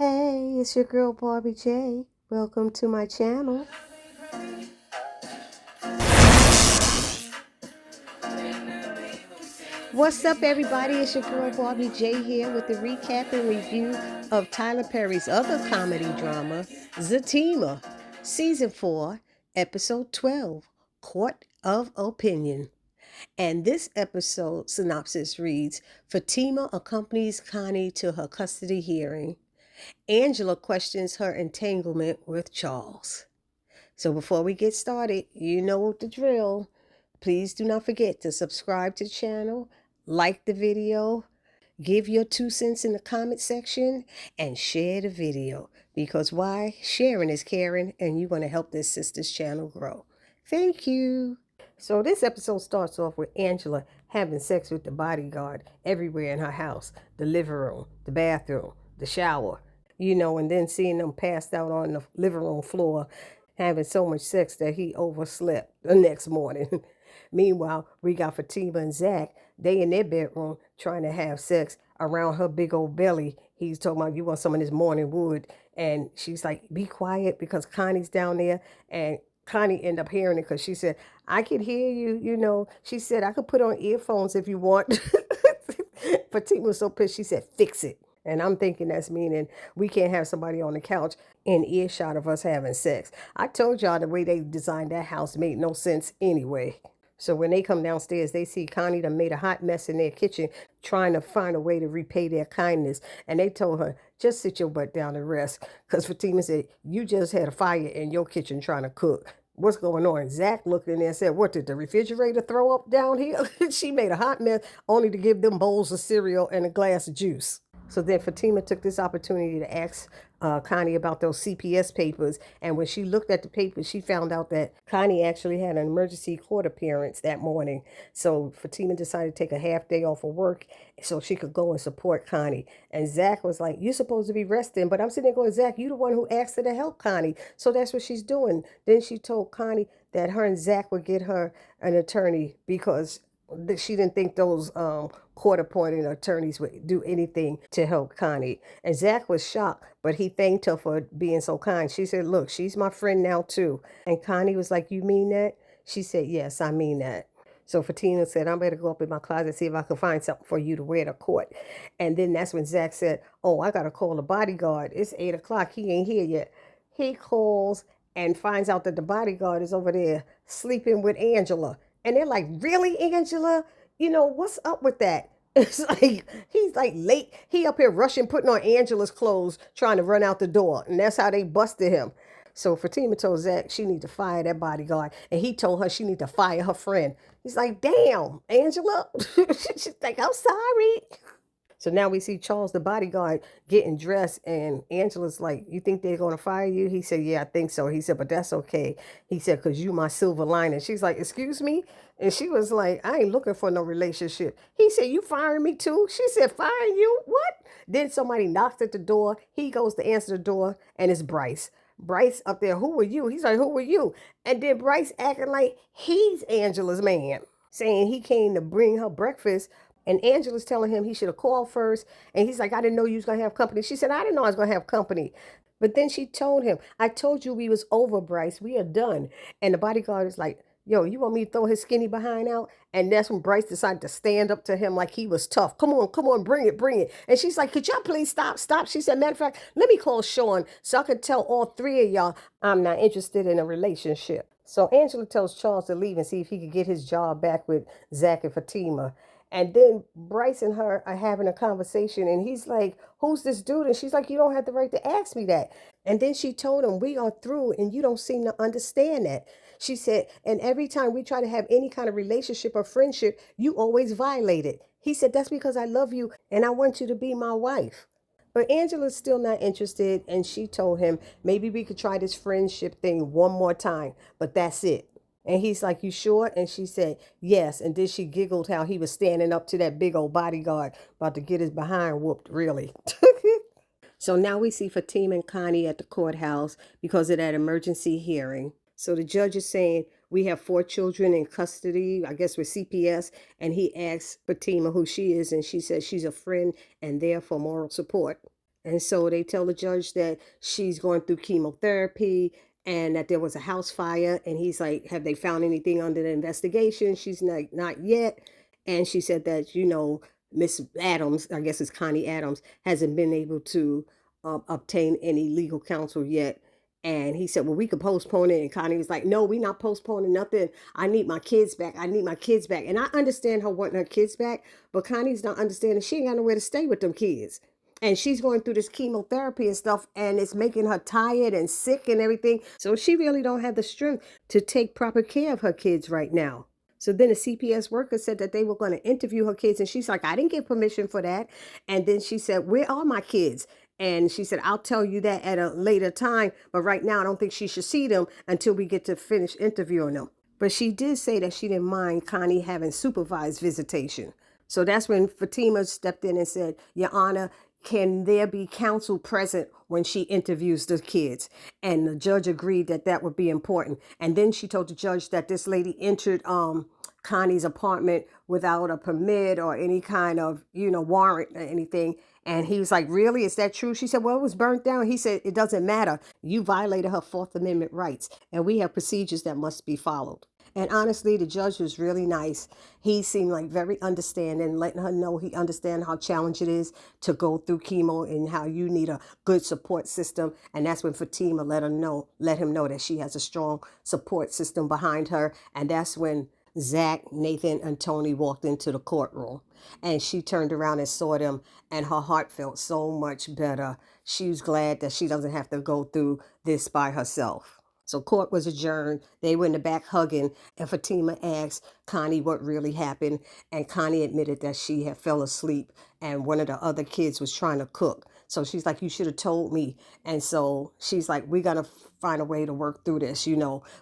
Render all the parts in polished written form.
Hey, it's your girl Barbie J. Welcome to my channel. What's up, everybody? It's your girl Barbie J here with the recap and review of Tyler Perry's other comedy drama, Zatima, Season 4, Episode 12, Court of Opinion. And this episode synopsis reads, Fatima accompanies Connie to her custody hearing. Angela questions her entanglement with Charles. So before we get started, you know the drill. Please do not forget to subscribe to the channel, like the video, give your 2 cents in the comment section, and share the video. Because why? Sharing is caring, and you want to help this sister's channel grow. Thank you. So this episode starts off with Angela having sex with the bodyguard everywhere in her house. The living room, the bathroom, the shower, and then seeing them passed out on the living room floor having so much sex that he overslept the next morning. Meanwhile, we got Fatima and Zach. They in their bedroom trying to have sex around her big old belly. He's talking about, you want some of this morning wood. And she's like, be quiet because Connie's down there. And Connie ended up hearing it because she said, I can hear you. She said, I could put on earphones if you want. Fatima was so pissed. She said, fix it. And I'm thinking that's meaning we can't have somebody on the couch in earshot of us having sex. I told y'all the way they designed that house made no sense anyway. So when they come downstairs, they see Connie done made a hot mess in their kitchen trying to find a way to repay their kindness. And they told her, just sit your butt down and rest. Because Fatima said, you just had a fire in your kitchen trying to cook. What's going on? Zach looked in there and said, what, did the refrigerator throw up down here? She made a hot mess only to give them bowls of cereal and a glass of juice. So then Fatima took this opportunity to ask Connie about those CPS papers. And when she looked at the papers, she found out that Connie actually had an emergency court appearance that morning. So Fatima decided to take a half day off of work so she could go and support Connie. And Zach was like, you're supposed to be resting. But I'm sitting there going, Zach, you the one who asked her to help Connie. So that's what she's doing. Then she told Connie that her and Zach would get her an attorney because she didn't think those court-appointed attorneys would do anything to help Connie. And Zach was shocked, but he thanked her for being so kind. She said, look, she's my friend now too. And Connie was like, you mean that? She said, yes, I mean that. So Fatima said, I better go up in my closet and see if I can find something for you to wear to court. And then that's when Zach said, oh, I got to call the bodyguard. It's 8 o'clock. He ain't here yet. He calls and finds out that the bodyguard is over there sleeping with Angela. And they're like, really, Angela? What's up with that? It's like, he's like late. He up here rushing, putting on Angela's clothes, trying to run out the door. And that's how they busted him. So Fatima told Zach she need to fire that bodyguard. And he told her she need to fire her friend. He's like, damn, Angela. She's like, I'm sorry. So now we see Charles, the bodyguard, getting dressed, and Angela's like, you think they're going to fire you? He said, yeah, I think so. He said, but that's okay. He said, because you my silver lining. She's like, excuse me? And she was like, I ain't looking for no relationship. He said, you firing me too? She said, firing you? What? Then somebody knocks at the door. He goes to answer the door, and it's Bryce. Bryce up there, who are you? He's like, who are you? And then Bryce acting like he's Angela's man, saying he came to bring her breakfast. And Angela's telling him he should have called first. And he's like, I didn't know you was going to have company. She said, I didn't know I was going to have company. But then she told him, I told you we was over, Bryce. We are done. And the bodyguard is like, yo, you want me to throw his skinny behind out? And that's when Bryce decided to stand up to him like he was tough. Come on, bring it, bring it. And she's like, could y'all please stop? She said, matter of fact, let me call Sean so I could tell all 3 of y'all I'm not interested in a relationship. So Angela tells Charles to leave and see if he could get his job back with Zach and Fatima. And then Bryce and her are having a conversation, and he's like, who's this dude? And she's like, you don't have the right to ask me that. And then she told him, we are through, and you don't seem to understand that. She said, and every time we try to have any kind of relationship or friendship, you always violate it. He said, that's because I love you, and I want you to be my wife. But Angela's still not interested, and she told him, maybe we could try this friendship thing one more time, but that's it. And he's like, you sure? And she said, yes. And then she giggled how he was standing up to that big old bodyguard, about to get his behind whooped, really. So now we see Fatima and Connie at the courthouse because of that emergency hearing. So the judge is saying, we have 4 children in custody, I guess with CPS. And he asks Fatima who she is, and she says she's a friend and there for moral support. And so they tell the judge that she's going through chemotherapy and that there was a house fire. And he's like, have they found anything under the investigation? She's like, not yet. And she said that, Miss Adams, I guess it's Connie Adams, hasn't been able to obtain any legal counsel yet. And he said, well, we could postpone it. And Connie was like, no, we're not postponing nothing. I need my kids back. I need my kids back. And I understand her wanting her kids back, but Connie's not understanding she ain't got nowhere to stay with them kids. And she's going through this chemotherapy and stuff, and it's making her tired and sick and everything. So she really don't have the strength to take proper care of her kids right now. So then a CPS worker said that they were going to interview her kids, and she's like, I didn't get permission for that. And then she said, where are my kids? And she said, I'll tell you that at a later time, but right now I don't think she should see them until we get to finish interviewing them. But she did say that she didn't mind Connie having supervised visitation. So that's when Fatima stepped in and said, Your Honor, can there be counsel present when she interviews the kids? And the judge agreed that that would be important. And then she told the judge that this lady entered Connie's apartment without a permit or any kind of, warrant or anything. And he was like, really? Is that true? She said, well, it was burnt down. He said, it doesn't matter. You violated her Fourth Amendment rights, and we have procedures that must be followed. And honestly, the judge was really nice. He seemed like very understanding, letting her know he understands how challenging it is to go through chemo and how you need a good support system. And that's when Fatima let him know that she has a strong support system behind her. And that's when Zach, Nathan, and Tony walked into the courtroom. And she turned around and saw them, and her heart felt so much better. She was glad that she doesn't have to go through this by herself. So court was adjourned. They were in the back hugging, and Fatima asked Connie what really happened. And Connie admitted that she had fell asleep, and one of the other kids was trying to cook. So she's like, you should have told me. And so she's like, we got to find a way to work through this,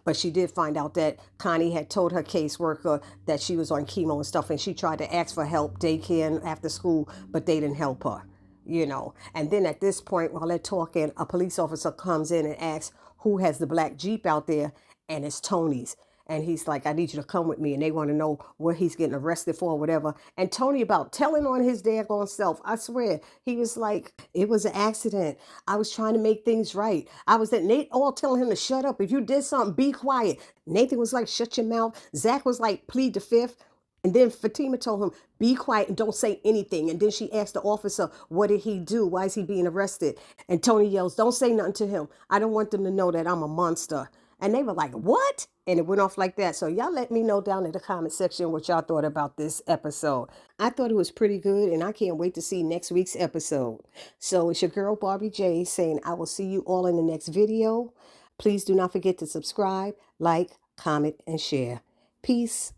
But she did find out that Connie had told her caseworker that she was on chemo and stuff, and she tried to ask for help, daycare and after school, but they didn't help her. And then at this point, while they're talking, a police officer comes in and asks who has the black Jeep out there, and it's Tony's. And he's like, I need you to come with me. And they want to know what he's getting arrested for or whatever. And Tony about telling on his daggone self. I swear, he was like, it was an accident. I was trying to make things right. I was at Nate all telling him to shut up. If you did something, be quiet. Nathan was like, shut your mouth. Zach was like, plead the fifth. And then Fatima told him, be quiet and don't say anything. And then she asked the officer, what did he do? Why is he being arrested? And Tony yells, don't say nothing to him. I don't want them to know that I'm a monster. And they were like, what? And it went off like that. So y'all let me know down in the comment section what y'all thought about this episode. I thought it was pretty good, and I can't wait to see next week's episode. So it's your girl, Barbie J, saying I will see you all in the next video. Please do not forget to subscribe, like, comment, and share. Peace.